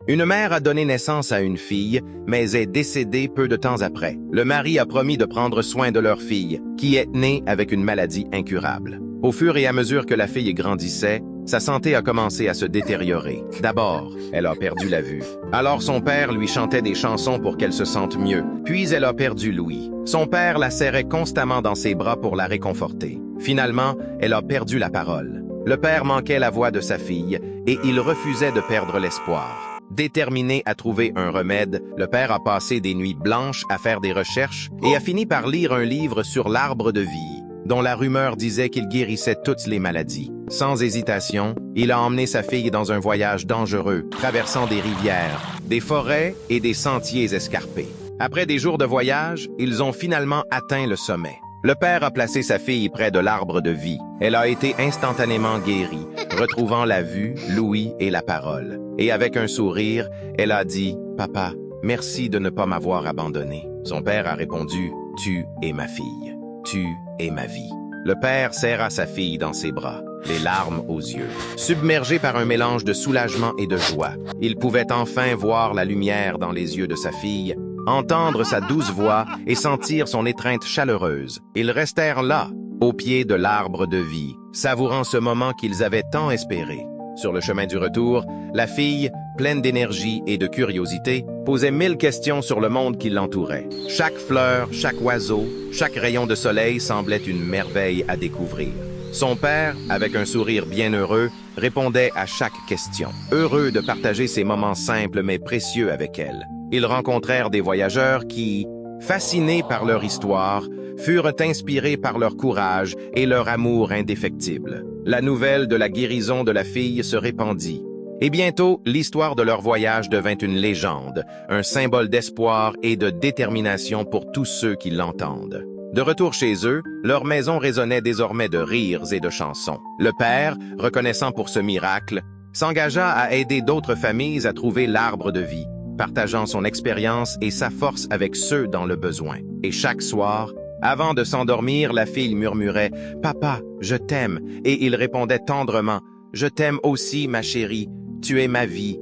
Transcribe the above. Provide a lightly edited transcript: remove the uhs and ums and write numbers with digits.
Une mère a donné naissance à une fille, mais est décédée peu de temps après. Le mari a promis de prendre soin de leur fille, qui est née avec une maladie incurable. Au fur et à mesure que la fille grandissait, sa santé a commencé à se détériorer. D'abord, elle a perdu la vue. Alors son père lui chantait des chansons pour qu'elle se sente mieux. Puis elle a perdu l'ouïe. Son père la serrait constamment dans ses bras pour la réconforter. Finalement, elle a perdu la parole. Le père manquait la voix de sa fille et il refusait de perdre l'espoir. Déterminé à trouver un remède, le père a passé des nuits blanches à faire des recherches et a fini par lire un livre sur l'arbre de vie, dont la rumeur disait qu'il guérissait toutes les maladies. Sans hésitation, il a emmené sa fille dans un voyage dangereux, traversant des rivières, des forêts et des sentiers escarpés. Après des jours de voyage, ils ont finalement atteint le sommet. Le père a placé sa fille près de l'arbre de vie. Elle a été instantanément guérie, retrouvant la vue, l'ouïe et la parole. Et avec un sourire, elle a dit « Papa, merci de ne pas m'avoir abandonné. » Son père a répondu « Tu es ma fille. Tu es ma vie. » Le père serra sa fille dans ses bras, les larmes aux yeux. Submergé par un mélange de soulagement et de joie, il pouvait enfin voir la lumière dans les yeux de sa fille, entendre sa douce voix et sentir son étreinte chaleureuse. Ils restèrent là, au pied de l'arbre de vie, savourant ce moment qu'ils avaient tant espéré. Sur le chemin du retour, la fille, pleine d'énergie et de curiosité, posait 1000 questions sur le monde qui l'entourait. Chaque fleur, chaque oiseau, chaque rayon de soleil semblait une merveille à découvrir. Son père, avec un sourire bien heureux, répondait à chaque question, heureux de partager ces moments simples mais précieux avec elle. Ils rencontrèrent des voyageurs qui, fascinés par leur histoire, furent inspirés par leur courage et leur amour indéfectible. La nouvelle de la guérison de la fille se répandit. Et bientôt, l'histoire de leur voyage devint une légende, un symbole d'espoir et de détermination pour tous ceux qui l'entendent. De retour chez eux, leur maison résonnait désormais de rires et de chansons. Le père, reconnaissant pour ce miracle, s'engagea à aider d'autres familles à trouver l'arbre de vie, partageant son expérience et sa force avec ceux dans le besoin. Et chaque soir, avant de s'endormir, la fille murmurait « Papa, je t'aime » et il répondait tendrement « Je t'aime aussi, ma chérie, tu es ma vie,